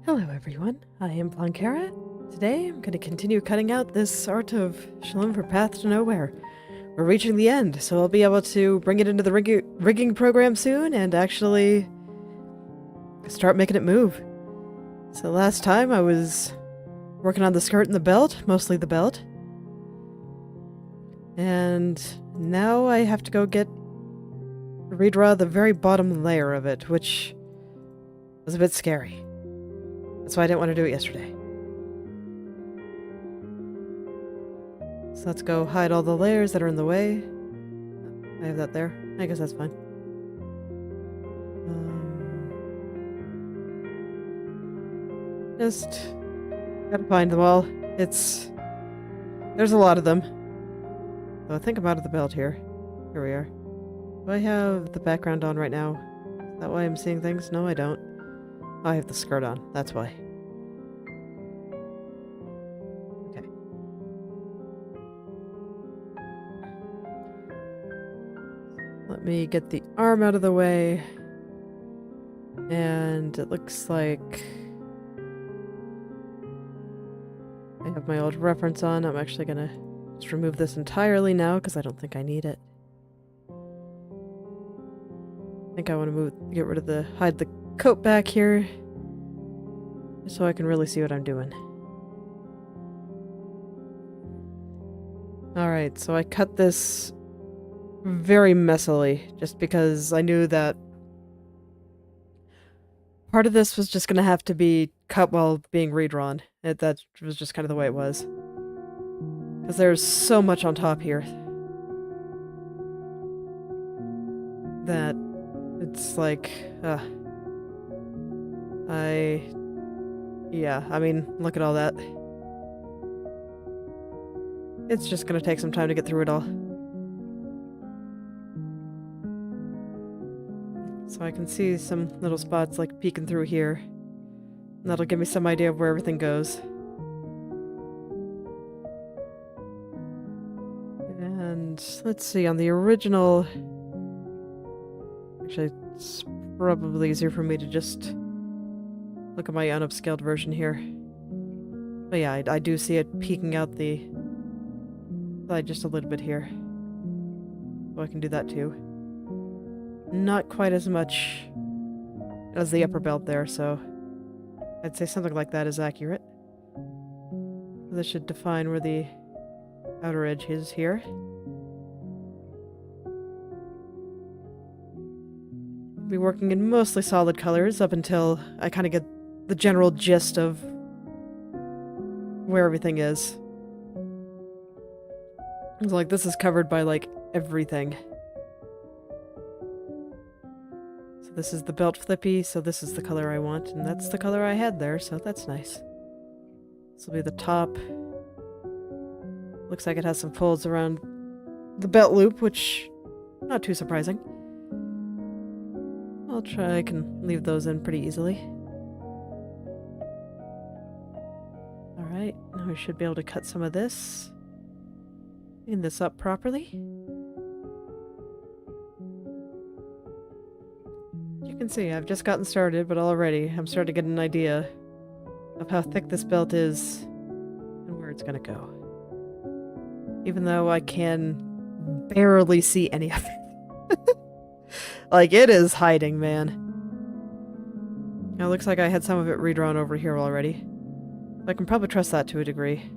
Hello everyone, I am Blankara. Today I'm going to continue cutting out this art of Shalom for Path to Nowhere. We're reaching the end, so I'll be able to bring it into the rigging program soon and actually start making it move. So last time I was working on the skirt and the belt, mostly the belt. And now I have to go redraw the very bottom layer of it, which was a bit scary. That's why I didn't want to do it yesterday. So let's go hide all the layers that are in the way. I have that there. I guess that's fine. Just gotta find them all. There's a lot of them. So I think I'm out of the belt here. Here we are. Do I have the background on right now? Is that why I'm seeing things? No, I don't. I have the skirt on. That's why. Okay. Let me get the arm out of the way. And it looks like I have my old reference on. I'm actually gonna just remove this entirely now because I don't think I need it. I think I want to get rid of hide the coat back here so I can really see what I'm doing. Alright, so I cut this very messily just because I knew that part of this was just going to have to be cut while being redrawn. That was just kind of the way it was. Because there's so much on top here that it's like, yeah, I mean, look at all that. It's just gonna take some time to get through it all. So I can see some little spots like peeking through here. And that'll give me some idea of where everything goes. And let's see, on the original... Actually, it's probably easier for me to just look at my unupscaled version here. But yeah, I do see it peeking out the side just a little bit here. So I can do that too. Not quite as much as the upper belt there, so I'd say something like that is accurate. This should define where the outer edge is here. I'll be working in mostly solid colors up until I kind of get the general gist of where everything is. It's like this is covered by like everything. So this is the belt flippy, so this is the color I want, and that's the color I had there, so that's nice. This will be the top. Looks like it has some folds around the belt loop, which not too surprising. I can leave those in pretty easily. Alright, now we should be able to cut some of this. Clean this up properly. You can see I've just gotten started, but already I'm starting to get an idea of how thick this belt is and where it's gonna go. Even though I can barely see any of it. Like, it is hiding, man. Now, it looks like I had some of it redrawn over here already. I can probably trust that to a degree.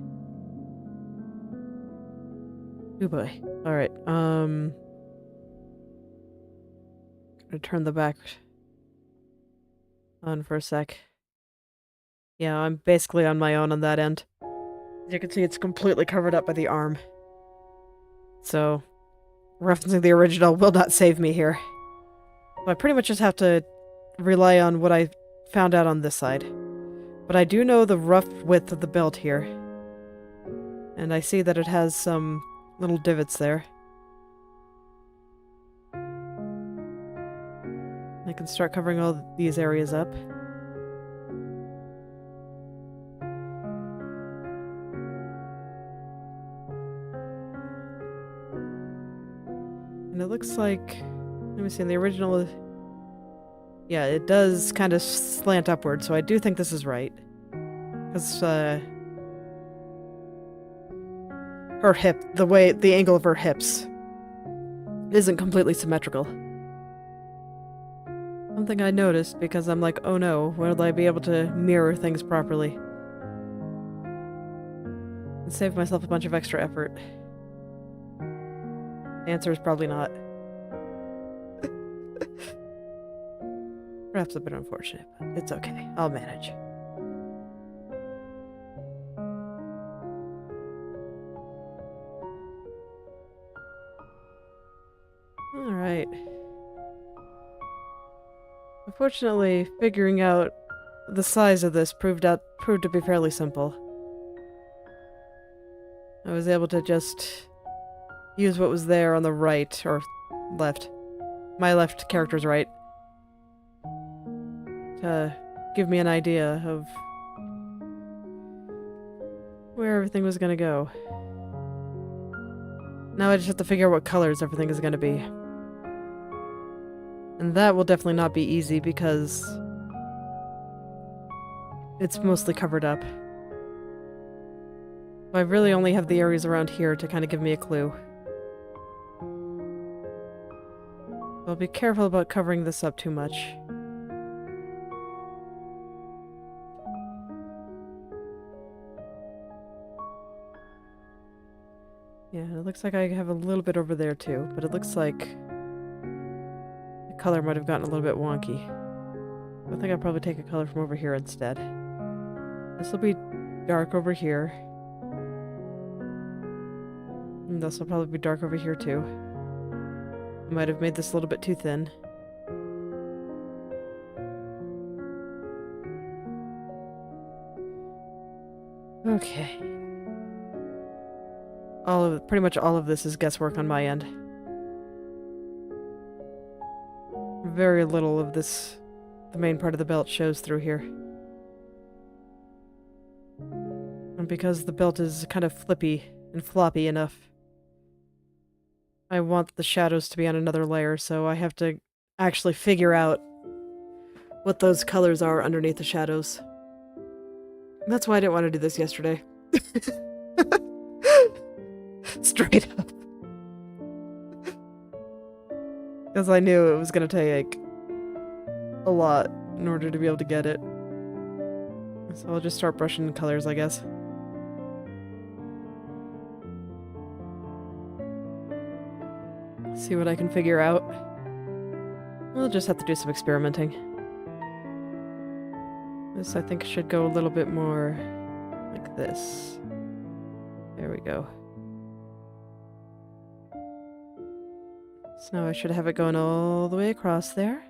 Oh boy. Alright, gonna turn the back on for a sec. Yeah, I'm basically on my own on that end. As you can see, it's completely covered up by the arm. So, referencing the original will not save me here. I pretty much just have to rely on what I found out on this side. But I do know the rough width of the belt here. And I see that it has some little divots there. I can start covering all these areas up. And it looks like... Let me see, in the original... Yeah, it does kind of slant upward, so I do think this is right. Because, her hip, the angle of her hips isn't completely symmetrical. Something I noticed because I'm like, oh no, will I be able to mirror things properly? And save myself a bunch of extra effort. The answer is probably not. Perhaps a bit unfortunate, but it's okay. I'll manage. Alright. Unfortunately, figuring out the size of this proved to be fairly simple. I was able to just use what was there on the right, or left. My left character's right. To give me an idea of where everything was gonna go. Now I just have to figure out what colors everything is gonna be. And that will definitely not be easy because it's mostly covered up. I really only have the areas around here to kind of give me a clue. I'll be careful about covering this up too much. Yeah, it looks like I have a little bit over there too, but it looks like the color might have gotten a little bit wonky. I think I'll probably take a color from over here instead. This will be dark over here. And this will probably be dark over here too. I might have made this a little bit too thin. Okay. Pretty much all of this is guesswork on my end. Very little of this, the main part of the belt, shows through here. And because the belt is kind of flippy and floppy enough, I want the shadows to be on another layer, so I have to actually figure out what those colors are underneath the shadows. And that's why I didn't want to do this yesterday. Straight up. Because I knew it was going to take a lot in order to be able to get it. So I'll just start brushing colors, I guess. See what I can figure out. We'll just have to do some experimenting. This, I think, should go a little bit more like this. There we go. So now I should have it going all the way across there.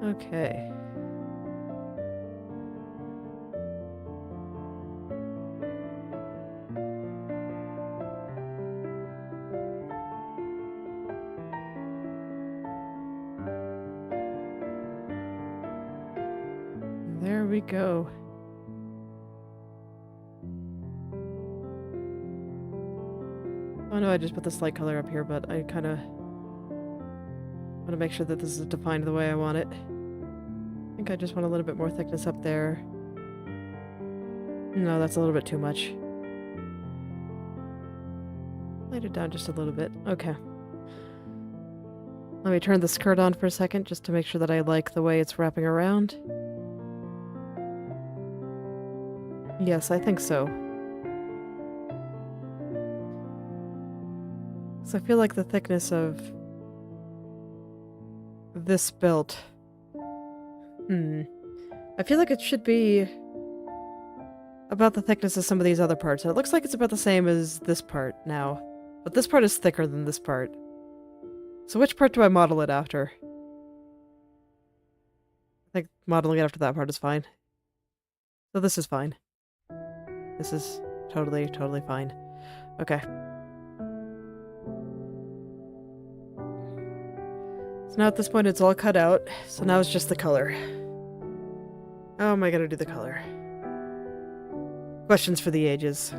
Okay. There we go. Oh no, I just put the slight color up here, but I kind of want to make sure that this is defined the way I want it. I think I just want a little bit more thickness up there. No, that's a little bit too much. Light it down just a little bit. Okay. Let me turn the skirt on for a second just to make sure that I like the way it's wrapping around. Yes, I think so. So I feel like the thickness of this belt... I feel like it should be about the thickness of some of these other parts. It looks like it's about the same as this part now. But this part is thicker than this part. So which part do I model it after? I think modeling it after that part is fine. So this is fine. This is totally fine. Okay. So now at this point it's all cut out, so now it's just the color. How am I gonna do the color? Questions for the ages.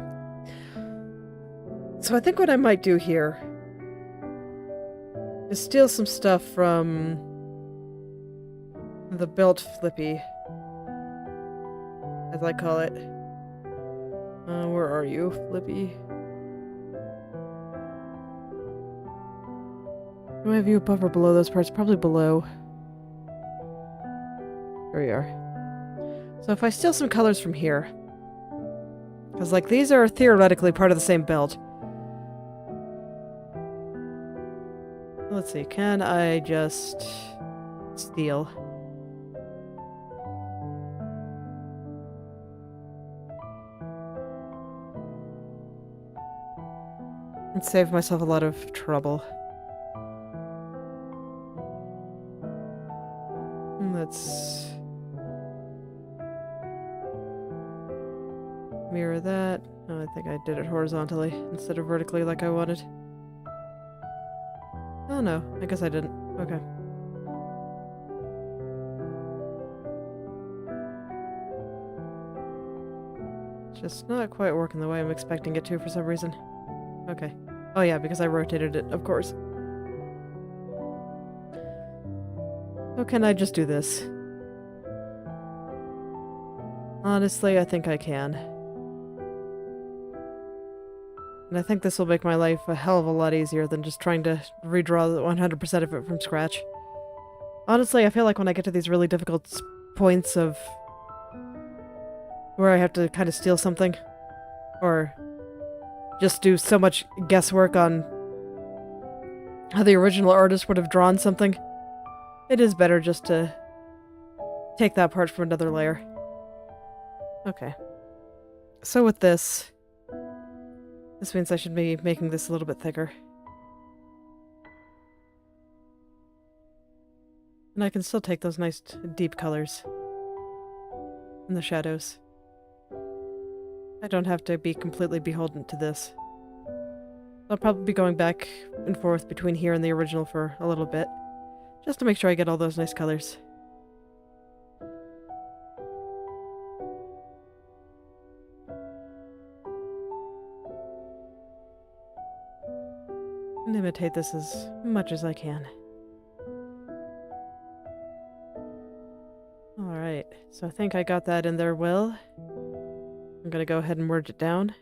So I think what I might do here is steal some stuff from the belt flippy, as I call it. Where are you, Flippy? Do I have you above or below those parts? Probably below. There we are. So if I steal some colors from here, because like these are theoretically part of the same belt. Let's see, can I just steal? And save myself a lot of trouble. Let's mirror that. Oh, I think I did it horizontally instead of vertically like I wanted. Oh no, I guess I didn't. Okay. Just not quite working the way I'm expecting it to for some reason. Okay. Oh yeah, because I rotated it, of course. So can I just do this? Honestly, I think I can. And I think this will make my life a hell of a lot easier than just trying to redraw 100% of it from scratch. Honestly, I feel like when I get to these really difficult points of where I have to kind of steal something, or just do so much guesswork on how the original artist would have drawn something, it is better just to take that part from another layer. Okay. So with this means I should be making this a little bit thicker. And I can still take those nice deep colors in the shadows. I don't have to be completely beholden to this. I'll probably be going back and forth between here and the original for a little bit, just to make sure I get all those nice colors. And imitate this as much as I can. Alright, so I think I got that in there well. I'm gonna go ahead and merge it down.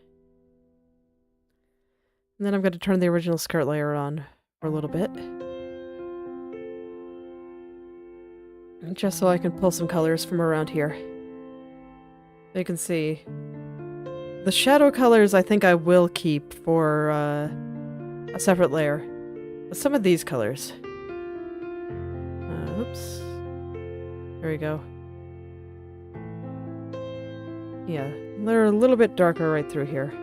And then I'm gonna turn the original skirt layer on for a little bit. Just so I can pull some colors from around here. You can see the shadow colors I think I will keep for a separate layer. But some of these colors. Oops. There we go. Yeah, they're a little bit darker right through here.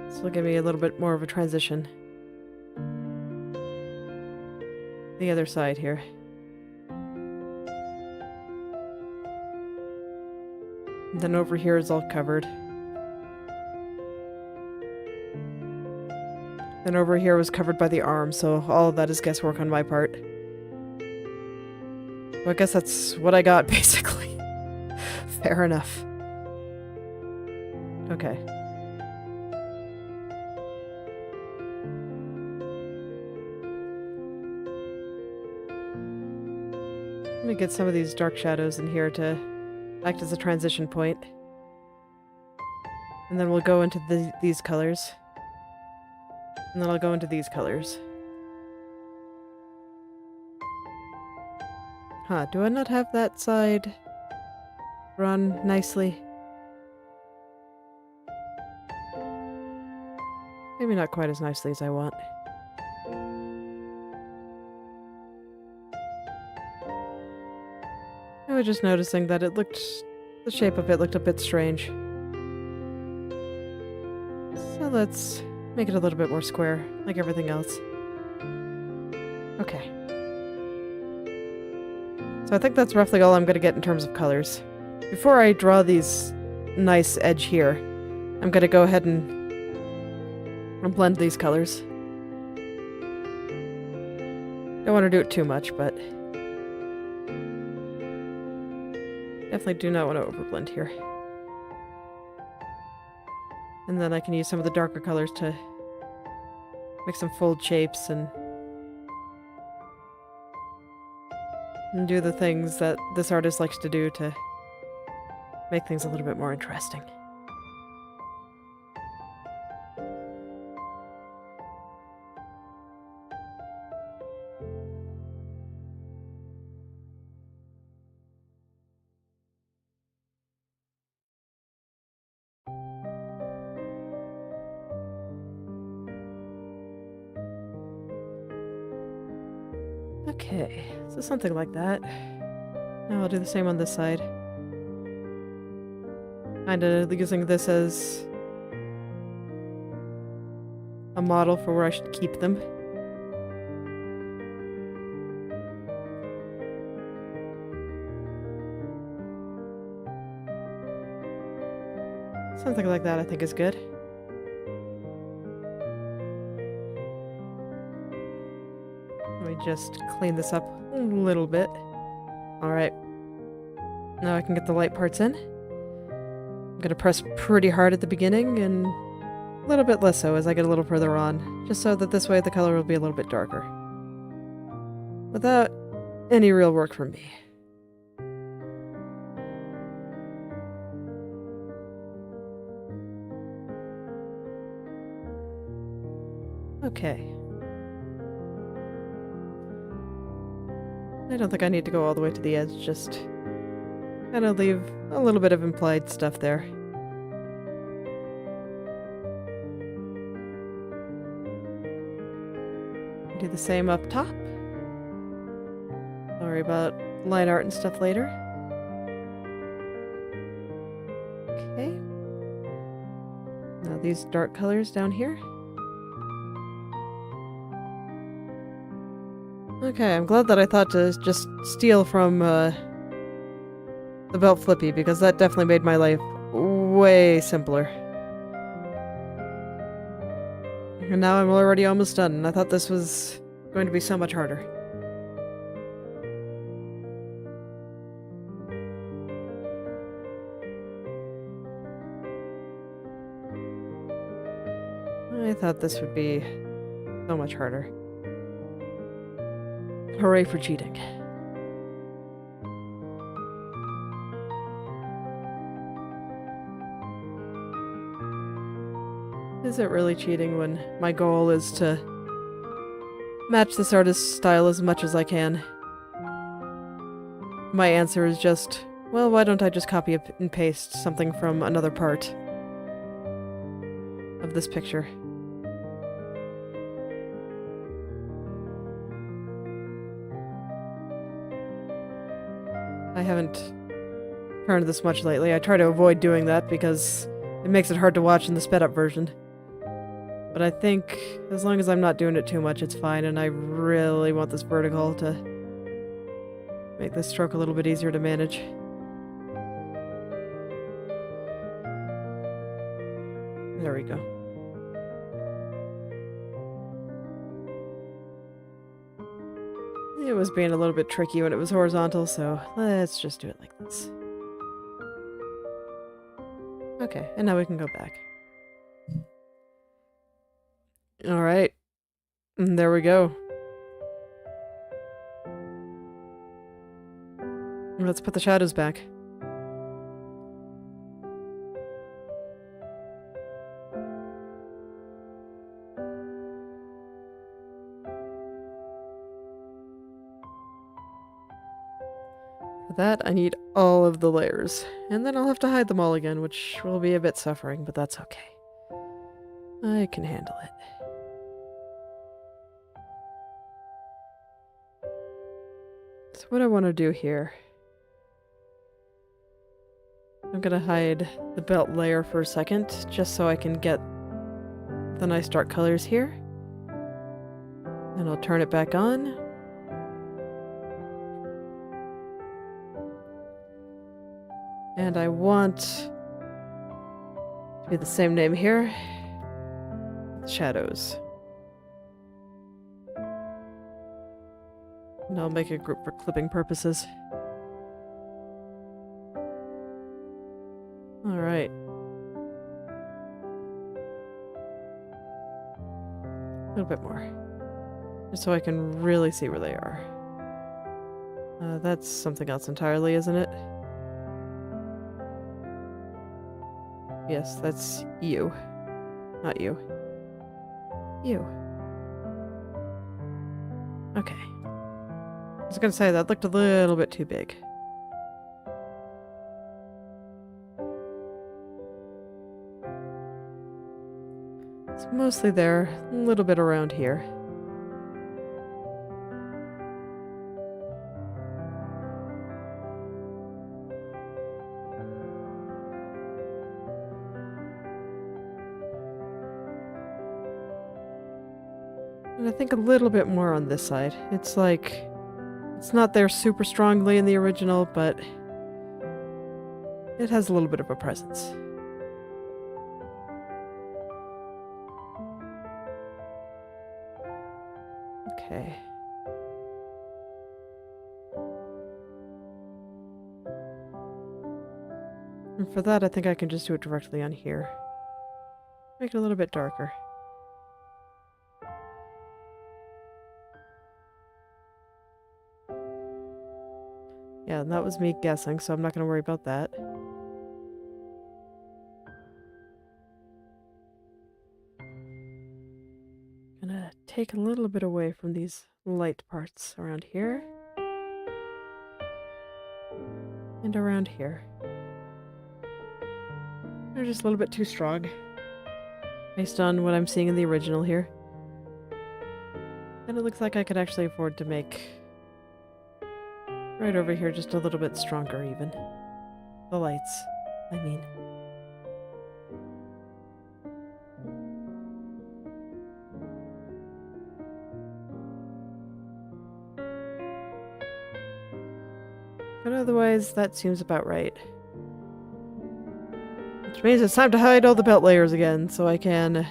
This will give me a little bit more of a transition. The other side here. And then over here is all covered. And over here was covered by the arm, so all of that is guesswork on my part. Well, I guess that's what I got, basically. Fair enough. Okay. Let me get some of these dark shadows in here to act as a transition point. And then we'll go into these colors. And then I'll go into these colors. Huh, do I not have that side run nicely? Maybe not quite as nicely as I want. I was just noticing that the shape of it looked a bit strange. So let's make it a little bit more square, like everything else. Okay. So I think that's roughly all I'm going to get in terms of colors. Before I draw these nice edge here, I'm going to go ahead and blend these colors. Don't want to do it too much, but definitely do not want to overblend here. And then I can use some of the darker colors to make some fold shapes and do the things that this artist likes to do to make things a little bit more interesting. Okay, so something like that. Now I'll do the same on this side. Kinda using this as a model for where I should keep them. Something like that I think is good. Let me just clean this up a little bit. Alright. Now I can get the light parts in. I'm gonna press pretty hard at the beginning and a little bit less so as I get a little further on, just so that this way the color will be a little bit darker. Without any real work from me. Okay. I don't think I need to go all the way to the edge, just kind of leave a little bit of implied stuff there. Do the same up top. Don't worry about line art and stuff later. Okay. Now these dark colors down here. Okay, I'm glad that I thought to just steal from the belt flippy, because that definitely made my life way simpler. And now I'm already almost done, and I thought this was going to be so much harder. I thought this would be so much harder. Hooray for cheating. Is it really cheating when my goal is to match this artist's style as much as I can? My answer is just, well, why don't I just copy and paste something from another part of this picture? I haven't turned this much lately. I try to avoid doing that because it makes it hard to watch in the sped up version. But I think as long as I'm not doing it too much, it's fine, and I really want this vertical to make this stroke a little bit easier to manage. There we go. It was being a little bit tricky when it was horizontal, so let's just do it like this. Okay, and now we can go back. Alright. There we go. Let's put the shadows back. For that, I need all of the layers. And then I'll have to hide them all again, which will be a bit suffering, but that's okay. I can handle it. So what I want to do here, I'm gonna hide the belt layer for a second, just so I can get the nice dark colors here. And I'll turn it back on. And I want to be the same name here. Shadows. And I'll make a group for clipping purposes. Alright. A little bit more. Just so I can really see where they are. That's something else entirely, isn't it? Yes, that's you. Not you. You. Okay. I was gonna say, that looked a little bit too big. It's mostly there, a little bit around here. And I think a little bit more on this side. It's like, it's not there super strongly in the original, but it has a little bit of a presence. Okay. And for that, I think I can just do it directly on here. Make it a little bit darker. Yeah, and that was me guessing, so I'm not going to worry about that. Gonna take a little bit away from these light parts around here. And around here. They're just a little bit too strong. Based on what I'm seeing in the original here. And it looks like I could actually afford to make right over here just a little bit stronger even. The lights, I mean. But otherwise, that seems about right. Which means it's time to hide all the belt layers again, so I can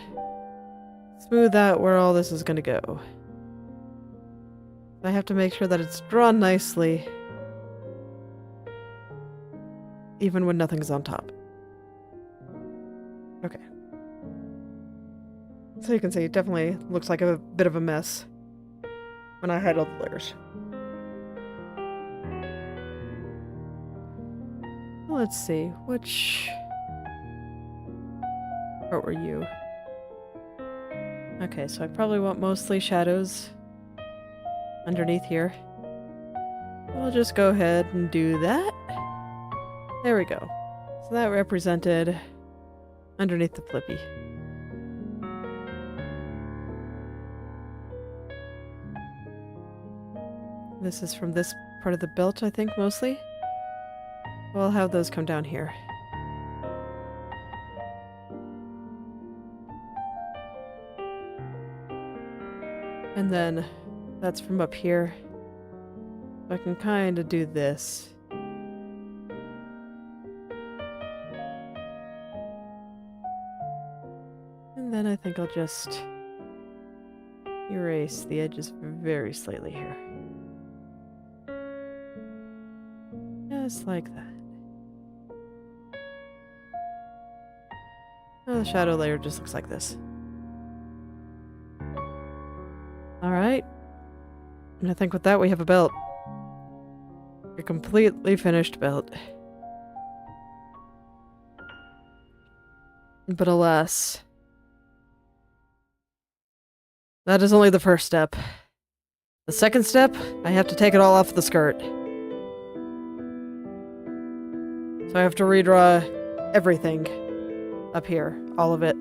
smooth out where all this is gonna go. I have to make sure that it's drawn nicely, even when nothing's on top. Okay. So you can see, it definitely looks like a bit of a mess when I hide all the layers. Let's see, which part were you? Okay, so I probably want mostly shadows underneath here. We'll just go ahead and do that. There we go. So that represented underneath the flippy. This is from this part of the belt, I think, mostly. We'll have those come down here. And then that's from up here. I can kind of do this. And then I think I'll just erase the edges very slightly here. Just like that. Oh, the shadow layer just looks like this. Alright. And I think with that we have a belt. A completely finished belt. But alas, that is only the first step. The second step, I have to take it all off the skirt. So I have to redraw everything up here, all of it.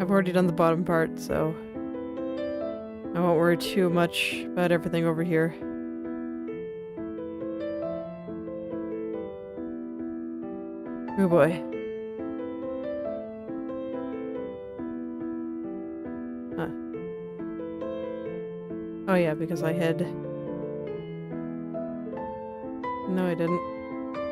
I've already done the bottom part, so I won't worry too much about everything over here. Oh boy. Huh. Oh yeah, because I had... No, I didn't.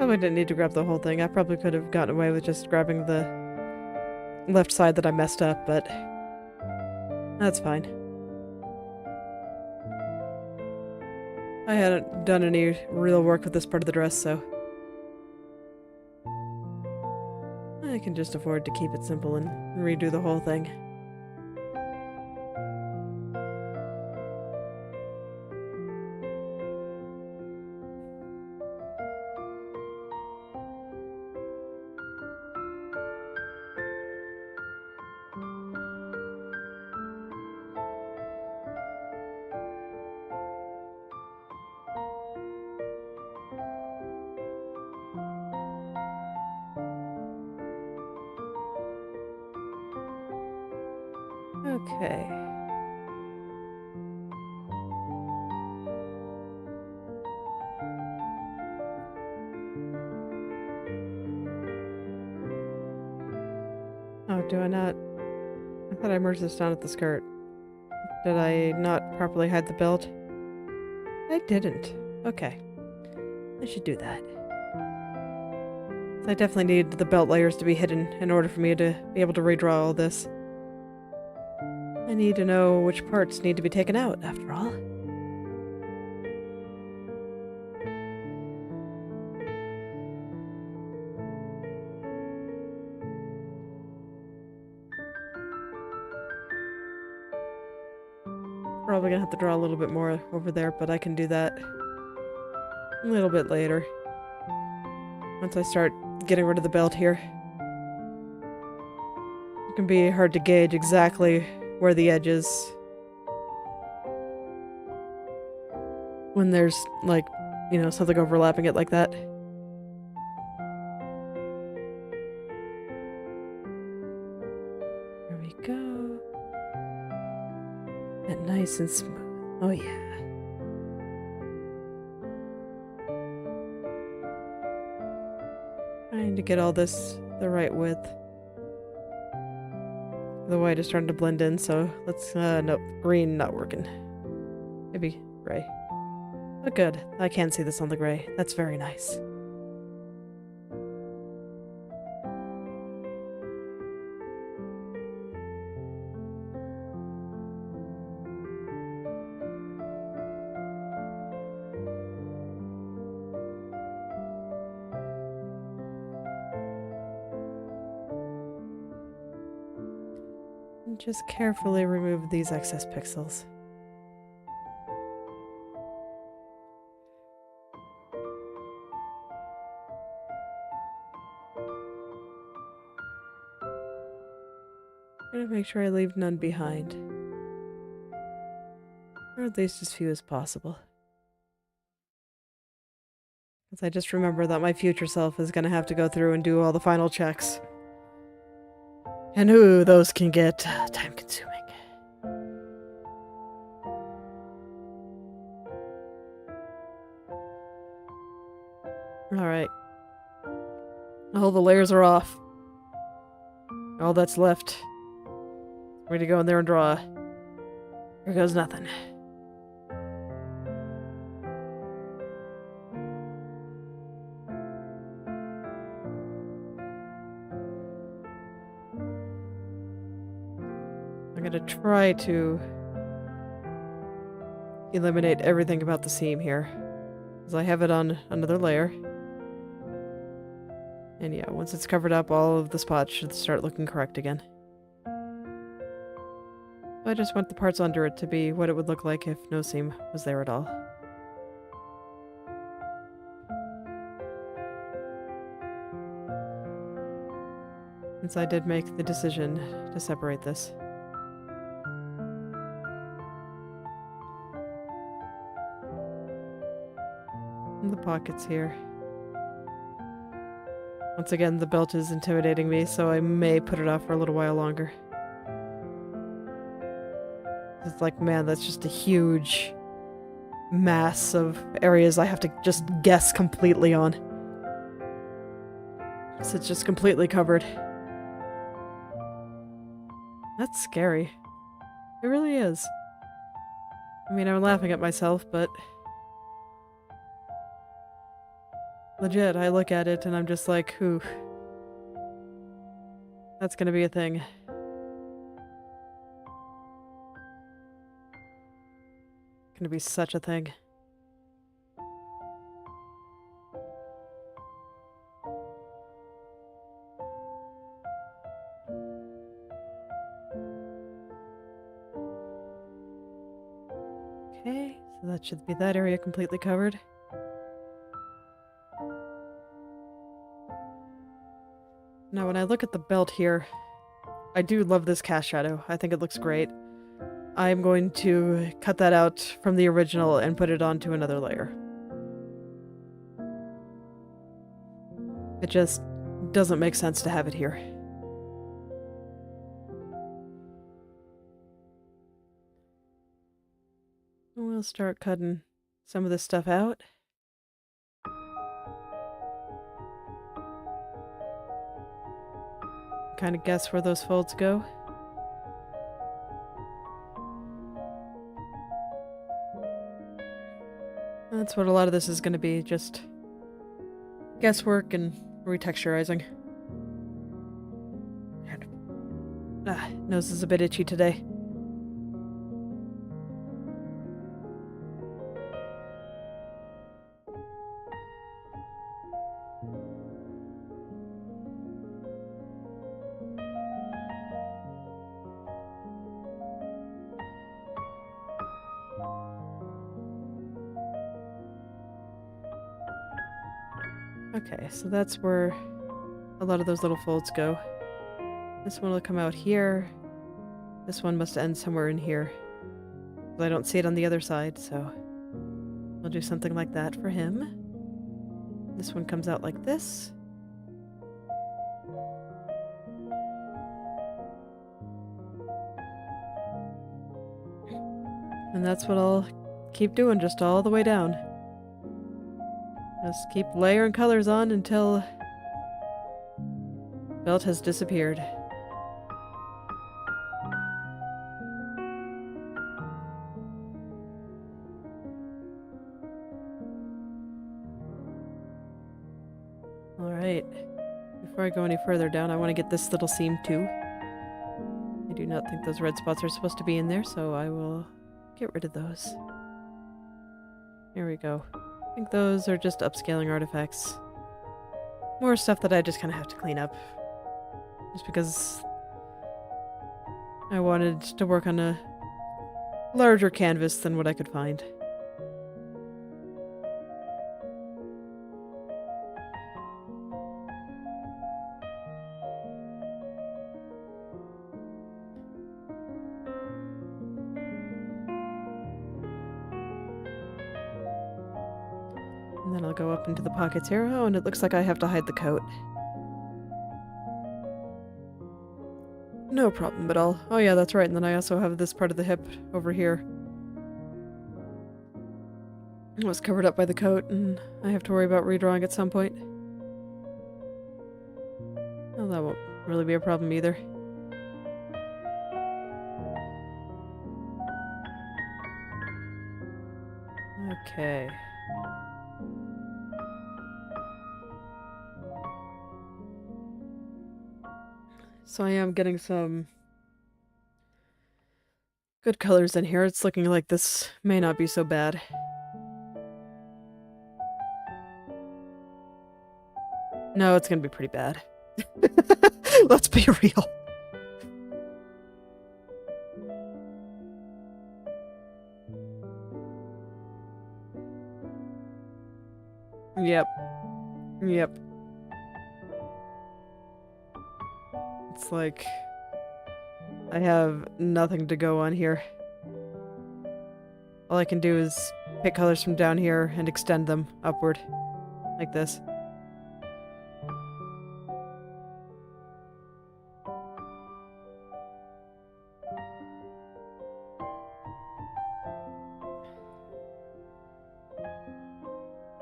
Probably didn't need to grab the whole thing. I probably could have gotten away with just grabbing the left side that I messed up, but that's fine. I hadn't done any real work with this part of the dress, so I can just afford to keep it simple and redo the whole thing. Okay. Oh, do I not? I thought I merged this down at the skirt. Did I not properly hide the belt? I didn't. Okay. I should do that. I definitely need the belt layers to be hidden in order for me to be able to redraw all this. I need to know which parts need to be taken out, after all. Probably gonna have to draw a little bit more over there, but I can do that a little bit later. Once I start getting rid of the belt here. It can be hard to gauge exactly where the edge is when there's, like, you know, something overlapping it like that. There we go. And nice and smooth. Oh yeah. Trying to get all this the right width. The white is starting to blend in, so let's, nope, green not working. Maybe gray. But good, I can see this on the gray. That's very nice. Just carefully remove these excess pixels. I'm gonna make sure I leave none behind. Or at least as few as possible. Because I just remember that my future self is gonna have to go through and do all the final checks. And ooh, those can get time-consuming. Alright. All the layers are off. All that's left. Way to go in there and draw. Here goes nothing. I'm gonna try to eliminate everything about the seam here, because I have it on another layer. And yeah, once it's covered up, all of the spots should start looking correct again. I just want the parts under it to be what it would look like if no seam was there at all. Since I did make the decision to separate this. And the pockets here. Once again, the belt is intimidating me, so I may put it off for a little while longer. It's like, man, that's just a huge mass of areas I have to just guess completely on. So it's just completely covered. That's scary. It really is. I mean, I'm laughing at myself, but Legit, I look at it and I'm just like, ooh, that's gonna be a thing. Gonna be such a thing. Okay, so that should be that area completely covered. Now when I look at the belt here, I do love this cast shadow. I think it looks great. I'm going to cut that out from the original and put it onto another layer. It just doesn't make sense to have it here. We'll start cutting some of this stuff out. Kind of guess where those folds go. That's what a lot of this is going to be, just guesswork and retexturizing. Nose is a bit itchy today. Okay, so that's where a lot of those little folds go. This one will come out here. This one must end somewhere in here. I don't see it on the other side, so we'll do something like that for him. This one comes out like this. And that's what I'll keep doing, just all the way down. Just keep layering colors on until belt has disappeared. Alright, before I go any further down, I want to get this little seam too. I do not think those red spots are supposed to be in there, so I will get rid of those. Here we go. I think those are just upscaling artifacts. More stuff that I just kind of have to clean up. Just because I wanted to work on a larger canvas than what I could find. And then I'll go up into the pockets here. Oh, and it looks like I have to hide the coat. No problem at all. Oh yeah, that's right. And then I also have this part of the hip over here. It was covered up by the coat, and I have to worry about redrawing at some point. Well, that won't really be a problem either. Okay. So I am getting some good colors in here. It's looking like this may not be so bad. No, it's gonna be pretty bad. Let's be real. Yep. Yep. It's like I have nothing to go on here. All I can do is pick colors from down here and extend them upward, like this.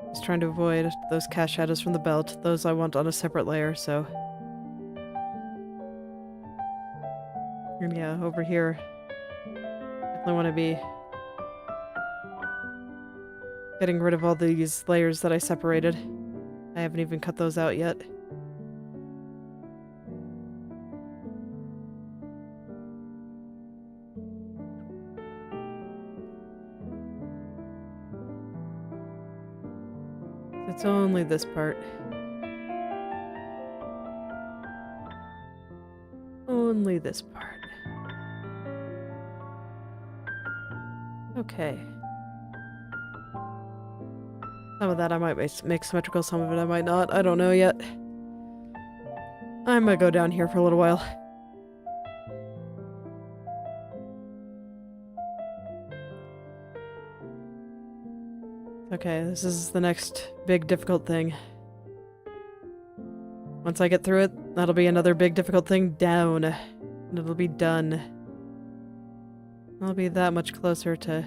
Just trying to avoid those cast shadows from the belt. Those I want on a separate layer, so... And yeah, over here, definitely want to be getting rid of all these layers that I separated. I I haven't even cut those out yet. It's only this part. Only this part. Okay. Some of that I might make symmetrical, some of it I might not. I don't know yet. I might go down here for a little while. Okay, this is the next big difficult thing. Once I get through it, that'll be another big difficult thing down. And it'll be done. I'll be that much closer to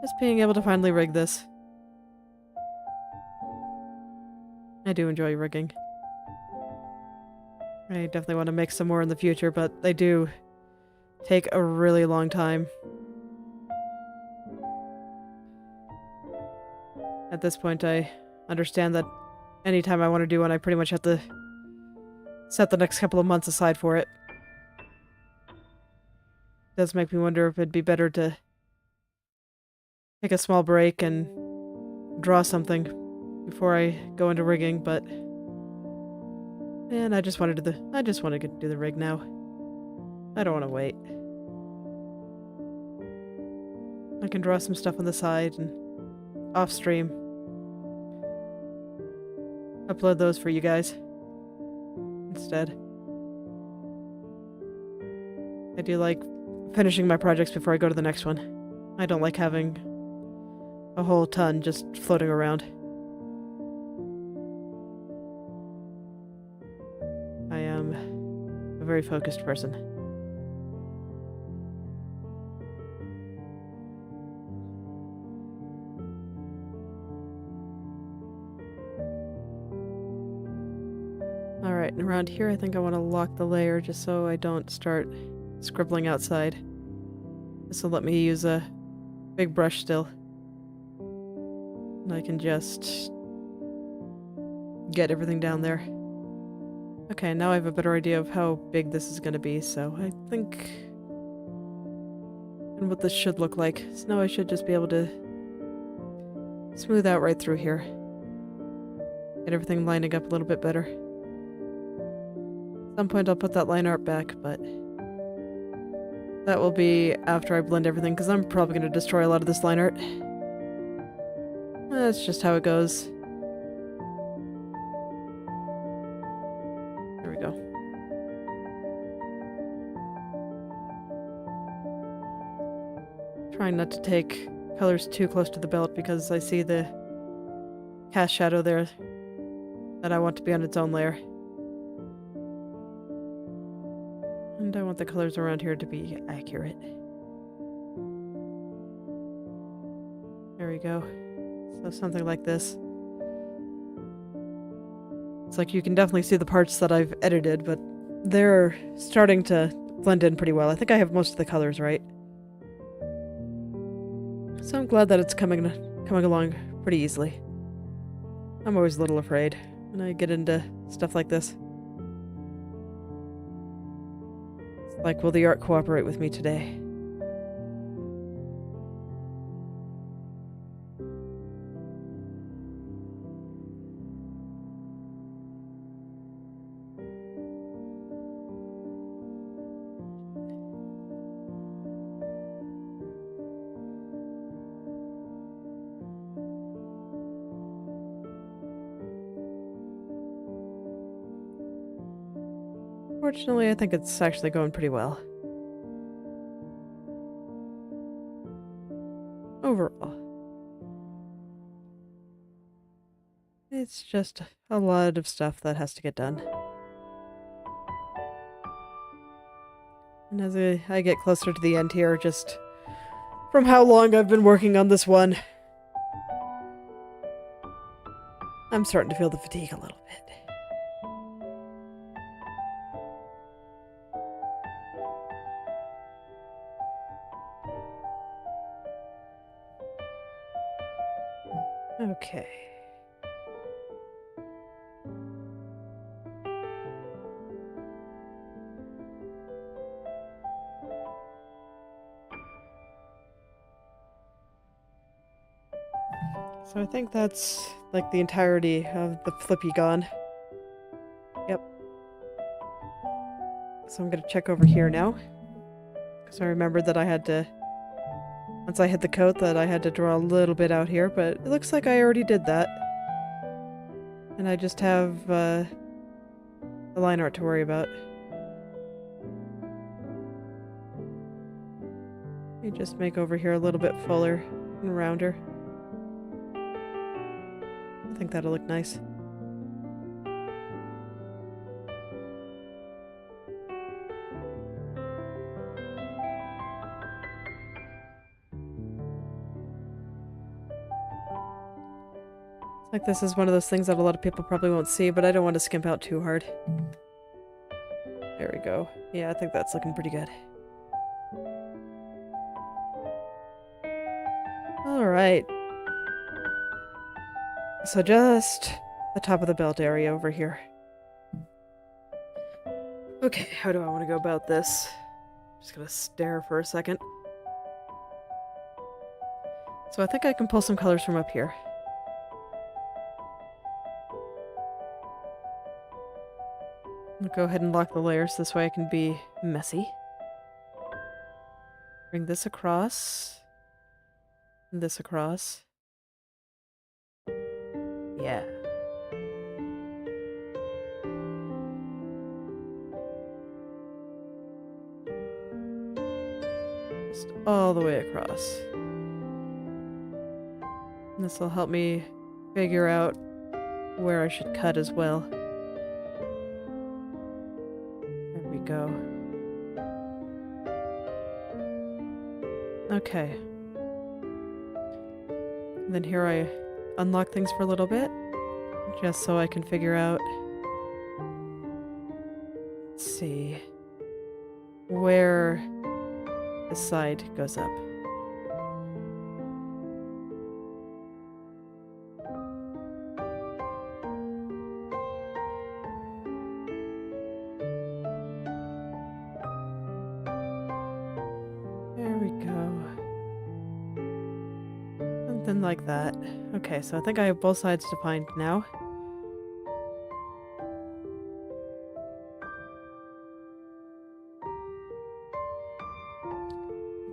just being able to finally rig this. I do enjoy rigging. I definitely want to make some more in the future, but they do take a really long time. At this point, I understand that anytime I want to do one, I pretty much have to set the next couple of months aside for it. It does make me wonder if it'd be better to take a small break and draw something before I go into rigging, but I just wanted to do the rig now. I don't want to wait. I can draw some stuff on the side and off stream. Upload those for you guys instead. I do like finishing my projects before I go to the next one. I don't like having a whole ton just floating around. I am a very focused person. Alright, and around here I think I want to lock the layer just so I don't start scribbling outside. This will let me use a big brush still. And I can just get everything down there. Okay, now I have a better idea of how big this is going to be, so I think... and what this should look like. So now I should just be able to smooth out right through here. Get everything lining up a little bit better. At some point I'll put that line art back, but that will be after I blend everything, because I'm probably going to destroy a lot of this line art. That's just how it goes. There we go. Trying not to take colors too close to the belt because I see the cast shadow there that I want to be on its own layer. And I want the colors around here to be accurate. There we go. So something like this. It's like you can definitely see the parts that I've edited, but they're starting to blend in pretty well. I think I have most of the colors right. So I'm glad that it's coming along pretty easily. I'm always a little afraid when I get into stuff like this. It's like, will the art cooperate with me today? Fortunately, I think it's actually going pretty well. Overall. It's just a lot of stuff that has to get done. And as I get closer to the end here, just from how long I've been working on this one, I'm starting to feel the fatigue a little bit. Okay. So I think that's like the entirety of the flippy gone. Yep. So I'm gonna check over here now. Because I remembered that I had to, once I hit the coat, that I had to draw a little bit out here, but it looks like I already did that. And I just have the line art to worry about. You just make over here a little bit fuller and rounder. I think that'll look nice. Like this is one of those things that a lot of people probably won't see, but I don't want to skimp out too hard. There we go. Yeah, I think that's looking pretty good. Alright. So just the top of the belt area over here. Okay, how do I want to go about this? Just gonna stare for a second. So I think I can pull some colors from up here. I'll go ahead and lock the layers, this way I can be messy. Bring this across. And this across. Yeah. Just all the way across. And this will help me figure out where I should cut as well. There we go. Okay. And then here I unlock things for a little bit, just so I can figure out, let's see, where the side goes up. There we go. Something like that. Okay, so I think I have both sides defined now.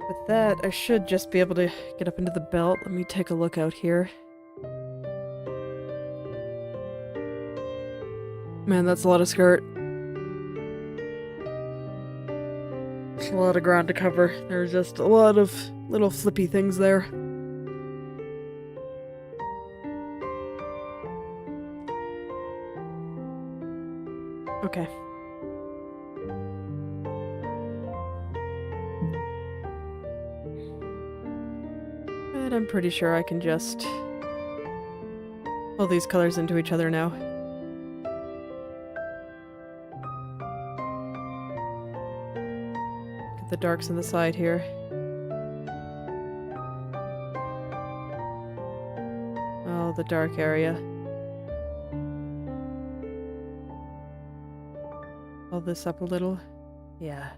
With that, I should just be able to get up into the belt. Let me take a look out here. Man, that's a lot of skirt. There's a lot of ground to cover. There's just a lot of little flippy things there. Okay. But I'm pretty sure I can just pull these colors into each other now. Get the darks on the side here. Oh, the dark area. Pull this up a little. Yeah.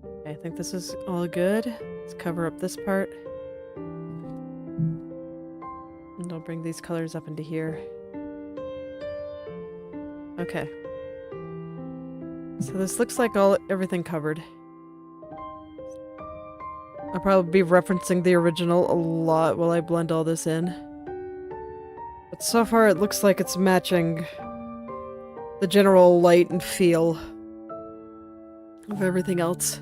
Okay, I think this is all good. Let's cover up this part. And I'll bring these colors up into here. Okay. So this looks like everything covered. I'll probably be referencing the original a lot while I blend all this in. But so far it looks like it's matching the general light and feel of everything else.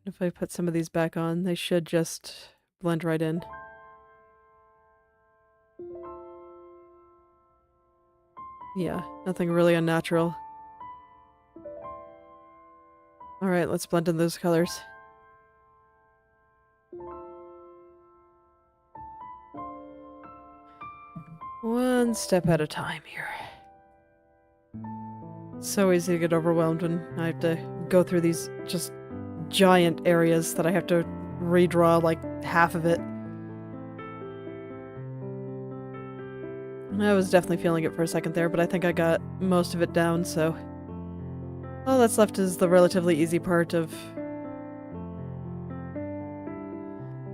If I put some of these back on, they should just blend right in. Yeah, nothing really unnatural. Alright, let's blend in those colors. One step at a time here. It's so easy to get overwhelmed when I have to go through these just giant areas that I have to redraw like half of it. And I was definitely feeling it for a second there, but I think I got most of it down, so All that's left is the relatively easy part of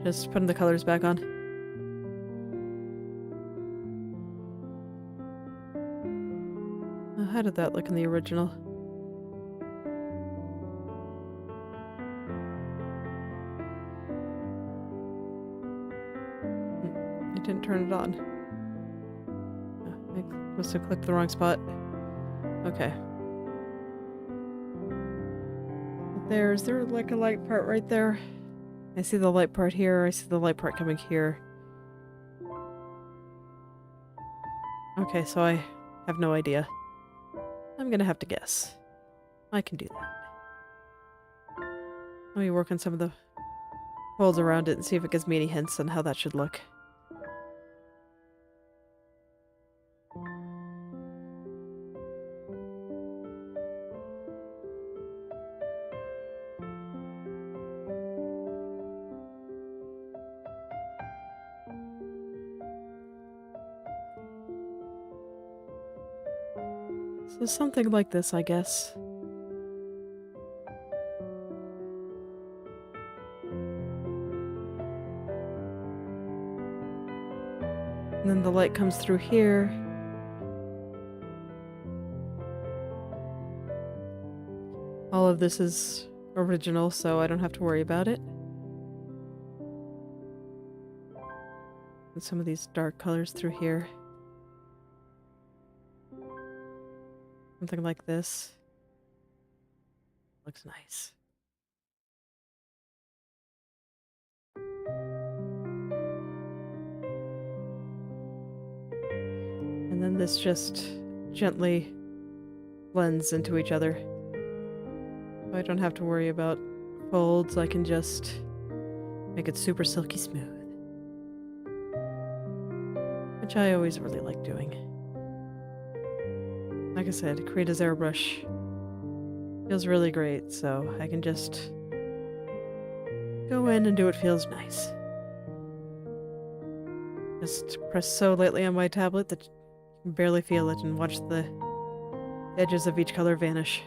just putting the colors back on. How did that look in the original? I didn't turn it on. Oh, I must have clicked the wrong spot. Okay. Is there like a light part right there? I see the light part here, I see the light part coming here. Okay, so I have no idea. I'm gonna have to guess. I can do that. Let me work on some of the folds around it and see if it gives me any hints on how that should look. So something like this, I guess. And then the light comes through here. All of this is original, so I don't have to worry about it. And some of these dark colors through here. Something like this. Looks nice. And then this just gently blends into each other. So I don't have to worry about folds, I can just make it super silky smooth. Which I always really like doing. Like I said, Krita's airbrush feels really great, so I can just go in and do what feels nice. Just press so lightly on my tablet that you can barely feel it and watch the edges of each color vanish.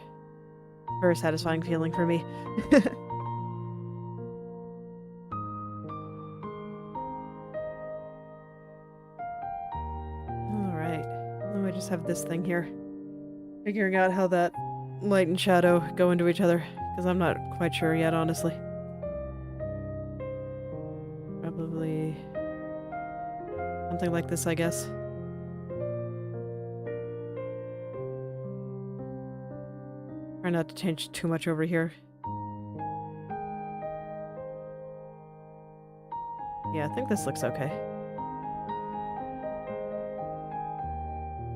Very satisfying feeling for me. Alright, then we just have this thing here. Figuring out how that light and shadow go into each other, because I'm not quite sure yet, honestly. Probably something like this, I guess. Try not to change too much over here. Yeah, I think this looks okay.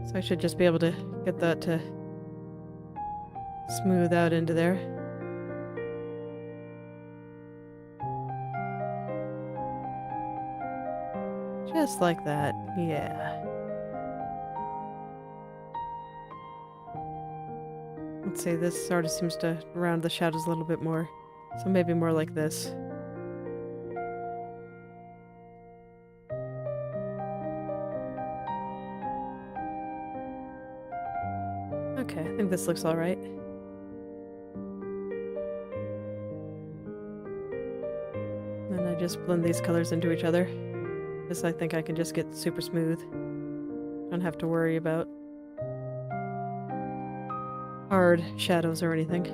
So I should just be able to get that to smooth out into there. Just like that, yeah. Let's see, this sort of seems to round the shadows a little bit more. So maybe more like this. Okay, I think this looks alright. Then I just blend these colors into each other. This I think I can just get super smooth. Don't have to worry about hard shadows or anything.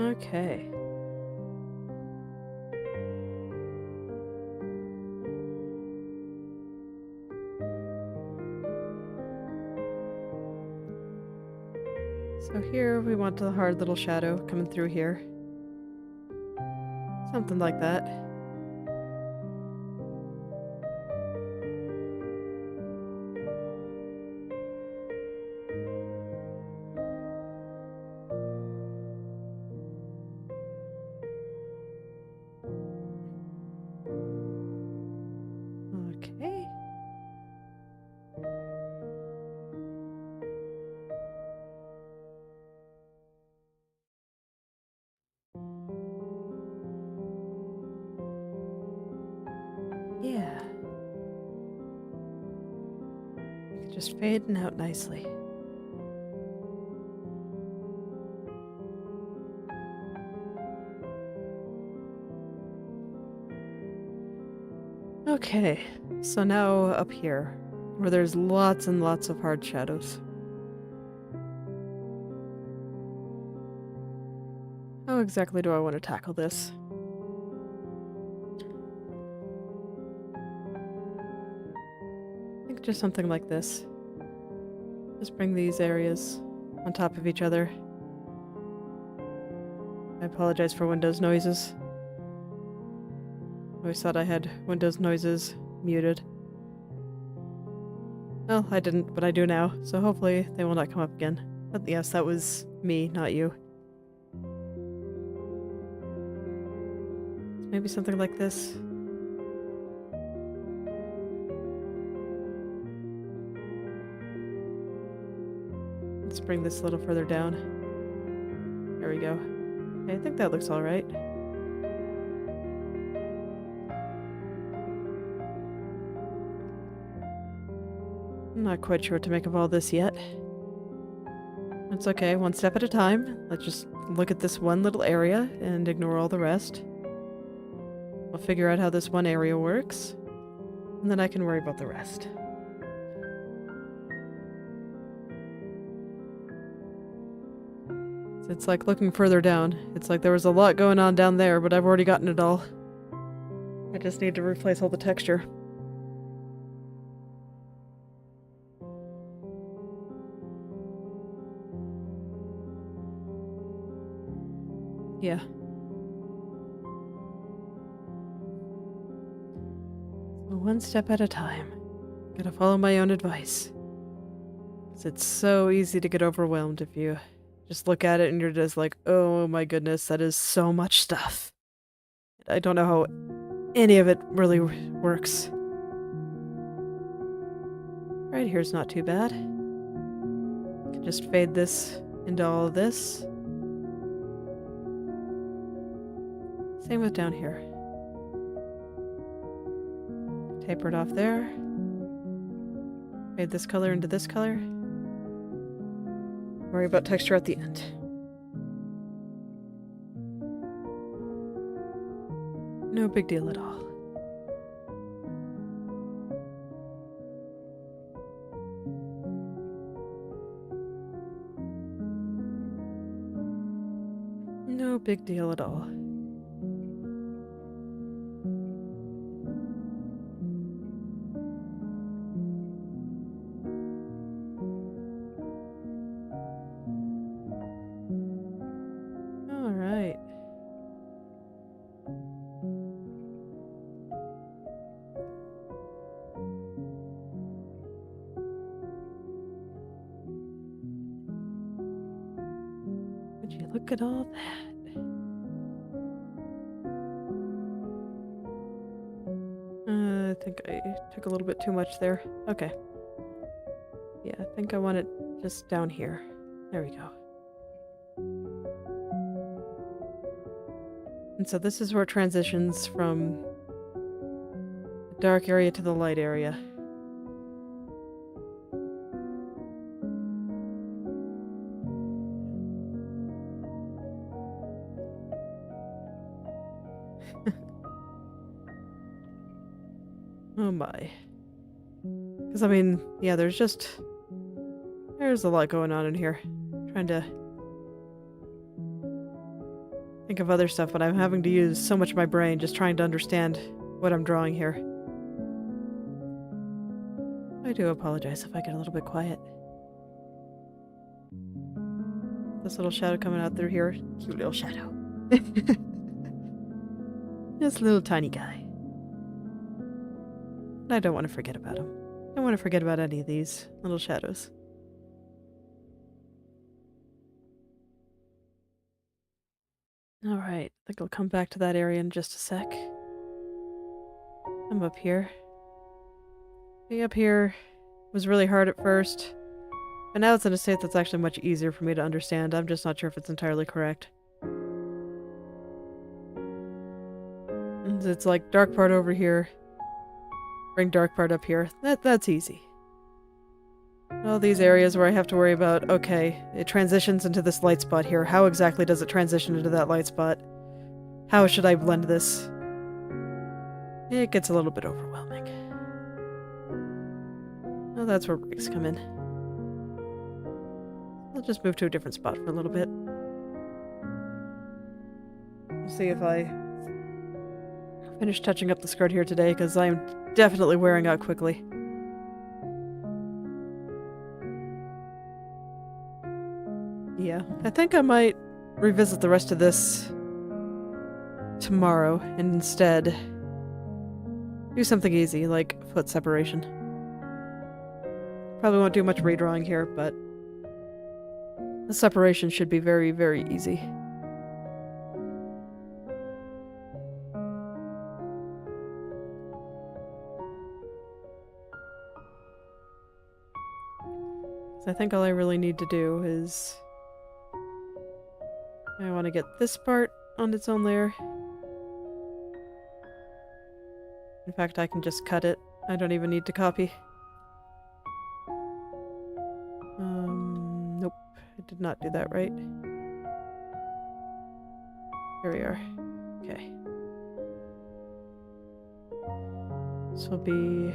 Okay. So here we want the hard little shadow coming through here. Something like that. Okay. Just fading out nicely. Okay, so now up here, where there's lots and lots of hard shadows. How exactly do I want to tackle this? I think just something like this. Just bring these areas on top of each other. I apologize for Windows noises. I always thought I had Windows noises muted. Well, I didn't, but I do now, so hopefully they will not come up again. But yes, that was me, not you. Maybe something like this. Let's bring this a little further down. There we go. Okay, I think that looks alright. I'm not quite sure what to make of all this yet. It's okay, one step at a time. Let's just look at this one little area and ignore all the rest. I'll figure out how this one area works, and then I can worry about the rest. It's like looking further down. It's like there was a lot going on down there, but I've already gotten it all. I just need to replace all the texture. Yeah. So one step at a time. Gotta follow my own advice. 'Cause it's so easy to get overwhelmed if you just look at it and you're just like, oh my goodness, that is so much stuff. I don't know how any of it really works. Right here's not too bad. Can just fade this into all of this. Same with down here. Taper it off there. Fade this color into this color. Worry about texture at the end. No big deal at all. No big deal at all. Would you look at all that? I think I took a little bit too much there. Okay. Yeah, I think I want it just down here. There we go. And so this is where it transitions from the dark area to the light area. Oh my. Because, I mean, yeah, there's a lot going on in here. Trying to think of other stuff, but I'm having to use so much of my brain just trying to understand what I'm drawing here. I do apologize if I get a little bit quiet. This little shadow coming out through here. Cute little shadow. This little tiny guy. I don't want to forget about him. I don't want to forget about any of these little shadows. Alright, I think I'll come back to that area in just a sec. I'm up here. Being up here was really hard at first, but now it's in a state that's actually much easier for me to understand. I'm just not sure if it's entirely correct. And it's like dark part over here. Bring dark part up here. That's easy. All these areas where I have to worry about, okay, it transitions into this light spot here. How exactly does it transition into that light spot? How should I blend this? It gets a little bit overwhelming. Oh, that's where breaks come in. I'll just move to a different spot for a little bit. See if I finish touching up the skirt here today, because I'm definitely wearing out quickly. Yeah, I think I might revisit the rest of this tomorrow and instead do something easy, like foot separation. Probably won't do much redrawing here, but the separation should be very, very easy. So I think all I really need to do is I want to get this part on its own layer. In fact, I can just cut it. I don't even need to copy. Nope. I did not do that right. Here we are. Okay. This will be...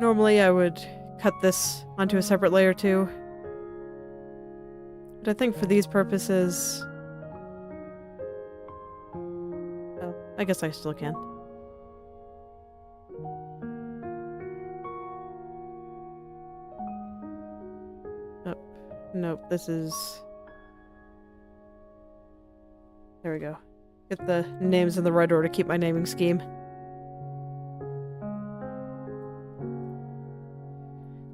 Normally I would cut this onto a separate layer too. But I think for these purposes... Well, I guess I still can. Oh, nope, this is... There we go. Get the names in the right order to keep my naming scheme.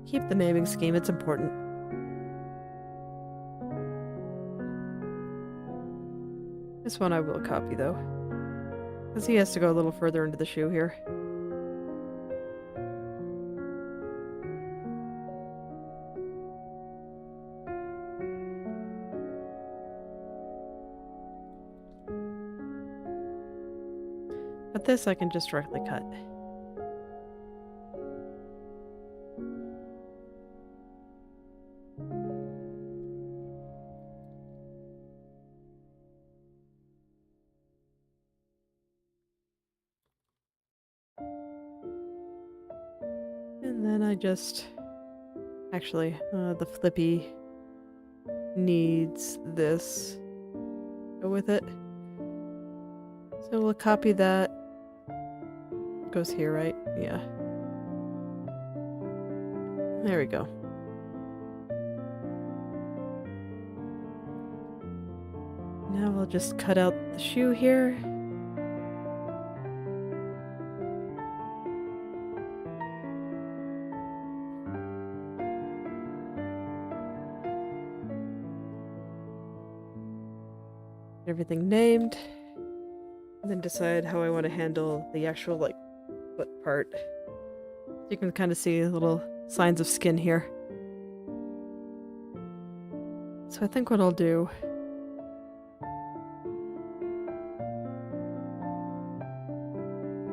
Keep the naming scheme, it's important. This one I will copy though, because he has to go a little further into the shoe here. But this I can just directly cut. And then I just... Actually, the flippy needs this. Go with it. So we'll copy that. Goes here, right? Yeah. There we go. Now we'll just cut out the shoe here. Everything named. And then decide how I want to handle the actual, like, foot part. You can kind of see little signs of skin here. So I think what I'll do...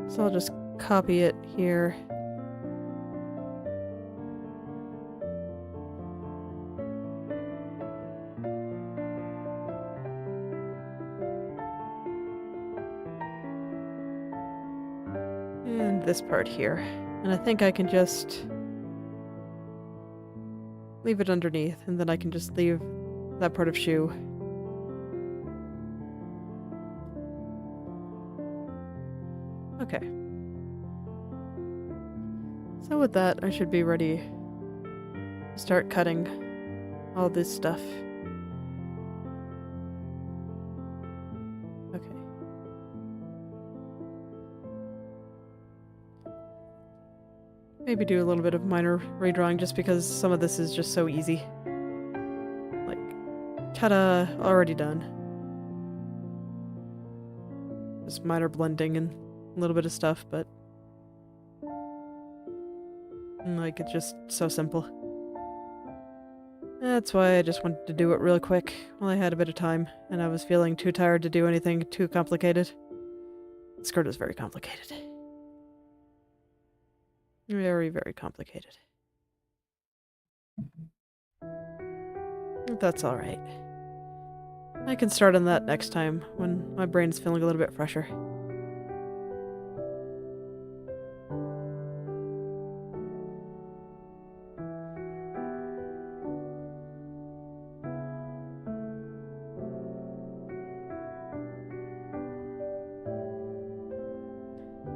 So I'll just copy it here. And this part here. And I think I can just leave it underneath, and then I can just leave that part of shoe. Okay. So with that, I should be ready to start cutting all this stuff. Okay. Maybe do a little bit of minor redrawing just because some of this is just so easy. Like, ta-da, already done. Just minor blending and a little bit of stuff, but like, it's just so simple. That's why I just wanted to do it real quick while I had a bit of time, and I was feeling too tired to do anything too complicated. skirt is very complicated. Very, very complicated. That's alright. I can start on that next time when my brain's feeling a little bit fresher.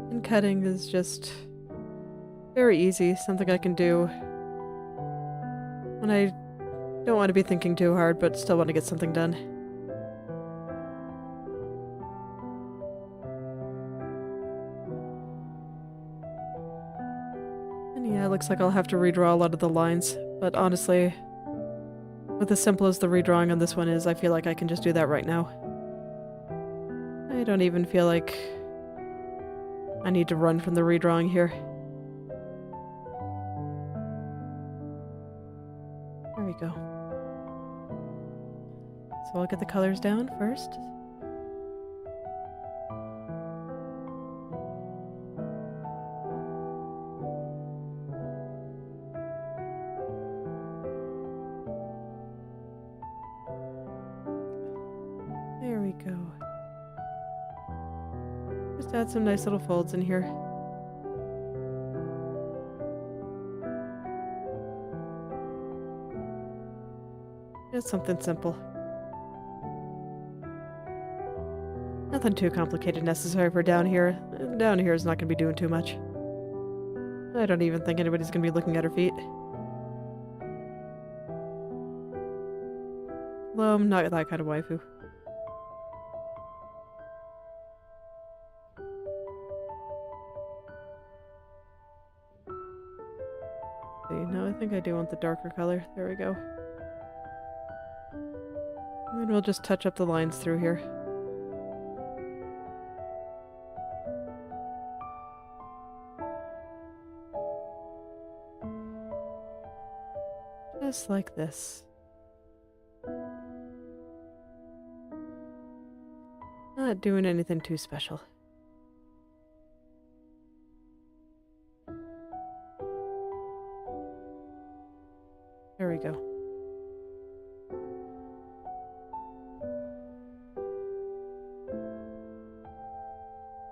And cutting is just very easy, something I can do when I don't want to be thinking too hard but still want to get something done. And yeah, it looks like I'll have to redraw a lot of the lines, but honestly, with as simple as the redrawing on this one is, I feel like I can just do that right now. I don't even feel like I need to run from the redrawing here. There we go. So I'll get the colors down first. There we go. Just add some nice little folds in here. Just something simple. Nothing too complicated necessary for down here. Down here is not going to be doing too much. I don't even think anybody's going to be looking at her feet. Although I'm not that kind of waifu. See, no, I think I do want the darker color. There we go. And then we'll just touch up the lines through here. Just like this. Not doing anything too special. There we go.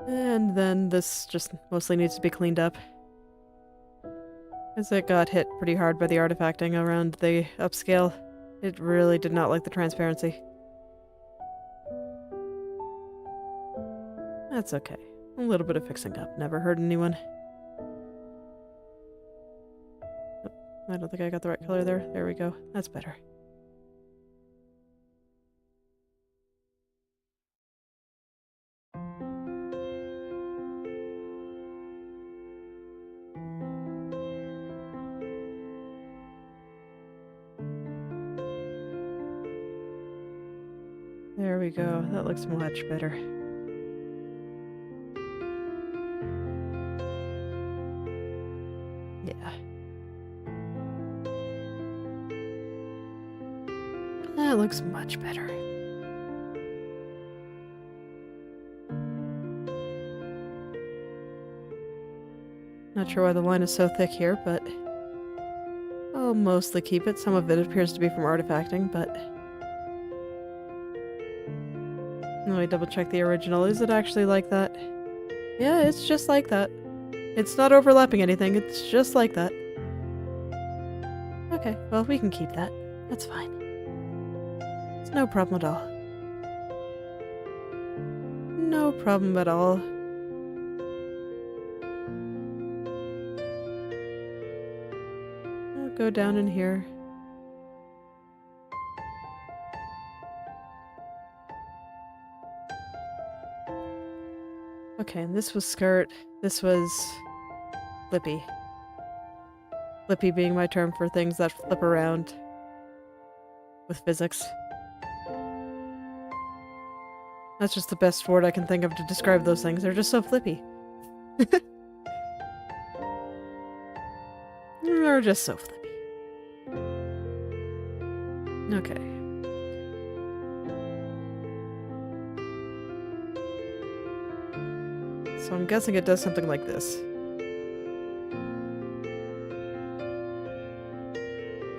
And then this just mostly needs to be cleaned up, as it got hit pretty hard by the artifacting around the upscale. It really did not like the transparency. That's okay. A little bit of fixing up never hurt anyone. Oh, I don't think I got the right color there. There we go. That's better. There we go. That looks much better. Yeah. That looks much better. Not sure why the line is so thick here, but I'll mostly keep it. Some of it appears to be from artifacting, but let me double check the original. Is it actually like that? Yeah, it's just like that. It's not overlapping anything. It's just like that. Okay, well, we can keep that. That's fine. It's no problem at all. No problem at all. I'll go down in here. Okay, and this was skirt. This was flippy. Flippy being my term for things that flip around with physics. That's just the best word I can think of to describe those things. They're just so flippy. They're just so flippy. Okay. I'm guessing it does something like this.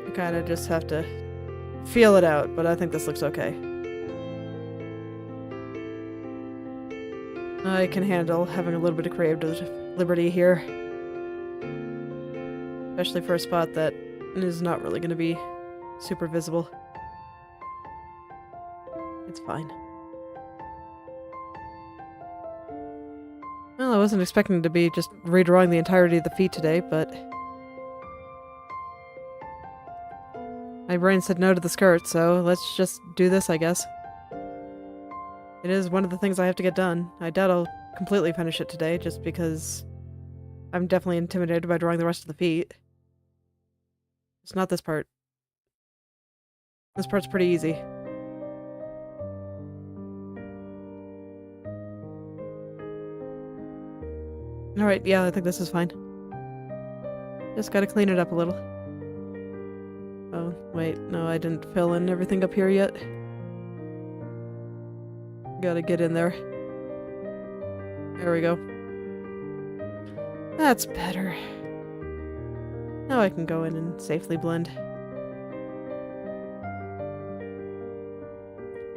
I kind of just have to feel it out, but I think this looks okay. I can handle having a little bit of creative liberty here. Especially for a spot that is not really going to be super visible. It's fine. Well, I wasn't expecting to be just redrawing the entirety of the feet today, but my brain said no to the skirt, so let's just do this, I guess. It is one of the things I have to get done. I doubt I'll completely finish it today, just because I'm definitely intimidated by drawing the rest of the feet. It's not this part. This part's pretty easy. Alright, yeah, I think this is fine. Just gotta clean it up a little. Oh, wait, no, I didn't fill in everything up here yet. Gotta get in there. There we go. That's better. Now I can go in and safely blend.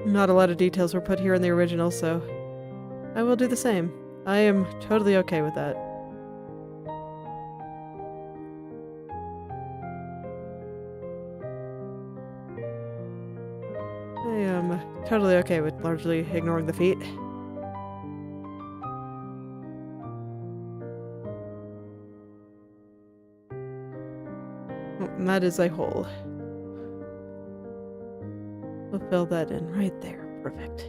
Not a lot of details were put here in the original, so I will do the same. I am totally okay with that. I am totally okay with largely ignoring the feet. And that is a hole. We'll fill that in right there. Perfect.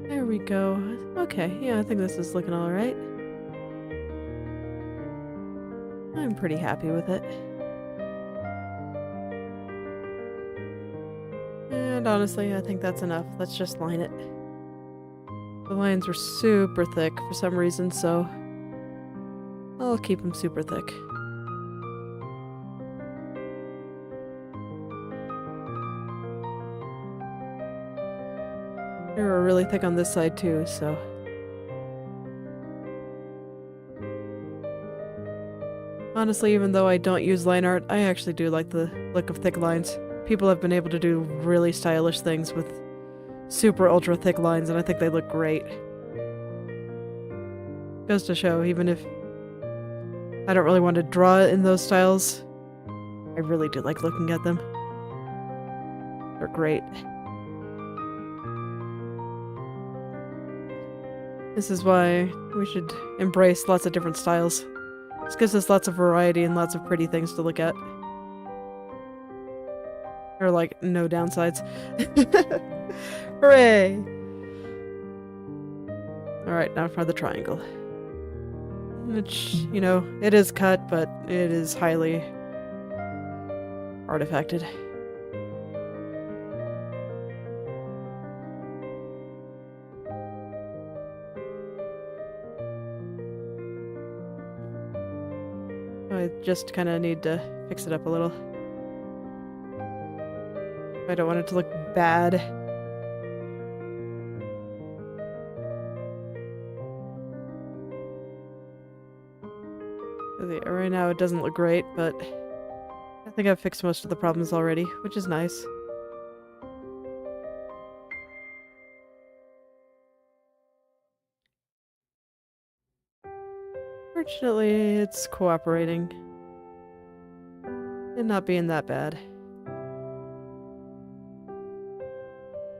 There we go. Okay, yeah, I think this is looking alright. I'm pretty happy with it. And honestly, I think that's enough. Let's just line it. The lines were super thick for some reason, so I'll keep them super thick. They were really thick on this side too, so. Honestly, even though I don't use line art, I actually do like the look of thick lines. People have been able to do really stylish things with super ultra thick lines, and I think they look great. Goes to show, even if I don't really want to draw in those styles, I really do like looking at them. They're great. This is why we should embrace lots of different styles. This gives us lots of variety and lots of pretty things to look at. There are, like, no downsides. Hooray! Alright, now for the triangle. Which, you know, it is cut, but it is highly artifacted. I just kind of need to fix it up a little. I don't want it to look bad. Right now it doesn't look great, but I think I've fixed most of the problems already, which is nice. Fortunately, it's cooperating. And not being that bad.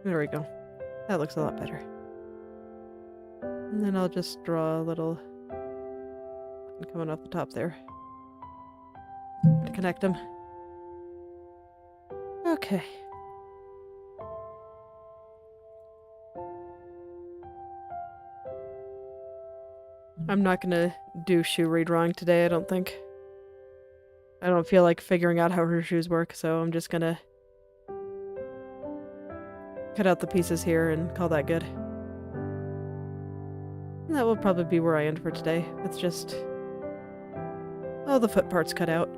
There we go. That looks a lot better. And then I'll just draw a little coming off the top there to connect them. Okay. I'm not gonna do shoe redrawing today, I don't think. I don't feel like figuring out how her shoes work, so I'm just gonna cut out the pieces here and call that good. And that will probably be where I end for today. It's just all the foot parts cut out.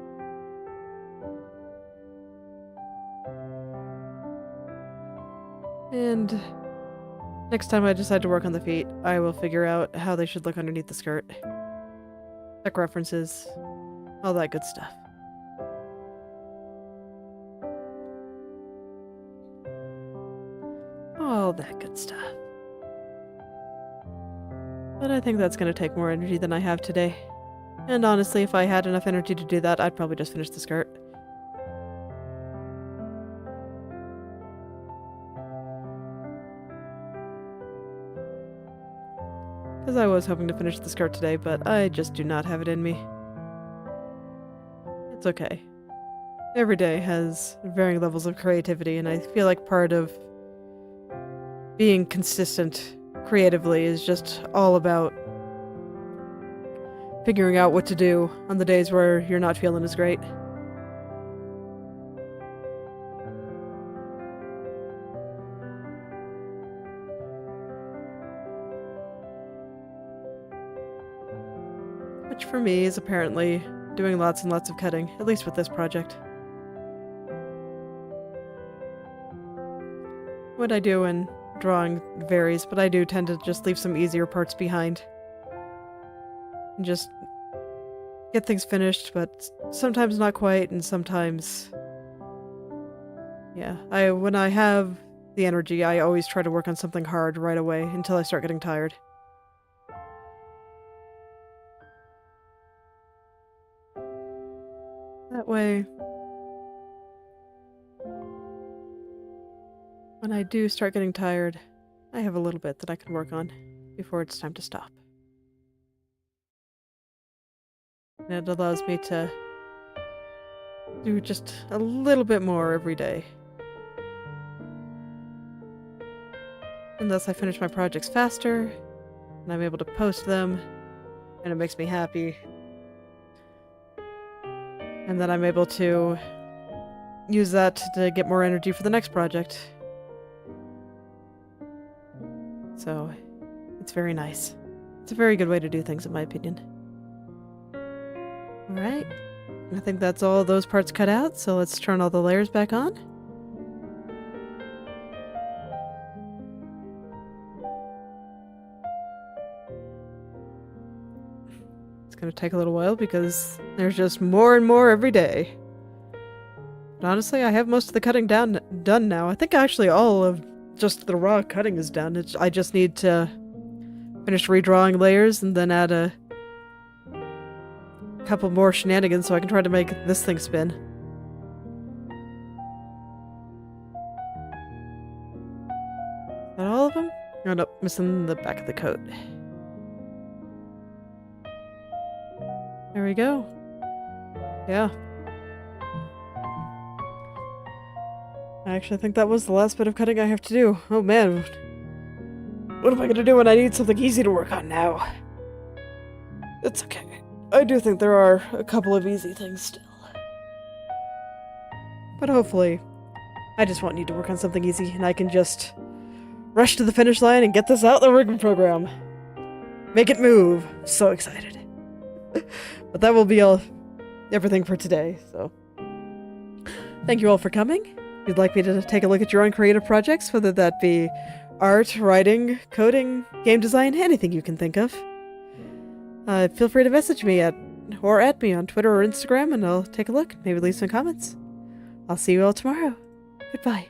And next time I decide to work on the feet, I will figure out how they should look underneath the skirt. Check references, all that good stuff. All that good stuff. But I think that's going to take more energy than I have today. And honestly, if I had enough energy to do that, I'd probably just finish the skirt. Because I was hoping to finish the skirt today, but I just do not have it in me. It's okay. Every day has varying levels of creativity, and I feel like part of being consistent creatively is just all about figuring out what to do on the days where you're not feeling as great. Which for me is apparently doing lots and lots of cutting, at least with this project. What I do in drawing varies, but I do tend to just leave some easier parts behind. And just get things finished, but sometimes not quite, and sometimes... Yeah, when I have the energy, I always try to work on something hard right away until I start getting tired. That way, when I do start getting tired, I have a little bit that I can work on before it's time to stop. And it allows me to do just a little bit more every day. And thus I finish my projects faster, and I'm able to post them, and it makes me happy. And then I'm able to use that to get more energy for the next project. So, it's very nice. It's a very good way to do things, in my opinion. Alright, I think that's all those parts cut out, so let's turn all the layers back on. It's gonna take a little while because there's just more and more every day. But honestly, I have most of the cutting done now. I think actually all of just the raw cutting is done. I just need to finish redrawing layers and then add a couple more shenanigans so I can try to make this thing spin. Is that all of them? Oh no, missing the back of the coat. There we go. Yeah. I actually think that was the last bit of cutting I have to do. Oh man. What am I gonna do when I need something easy to work on now? It's okay. I do think there are a couple of easy things still. But hopefully, I just won't need to work on something easy and I can just rush to the finish line and get this out the rigging program. Make it move. So excited. But that will be everything for today, so. Thank you all for coming. If you'd like me to take a look at your own creative projects, whether that be art, writing, coding, game design, anything you can think of, feel free to message me at me on Twitter or Instagram, and I'll take a look, maybe leave some comments. I'll see you all tomorrow. Goodbye.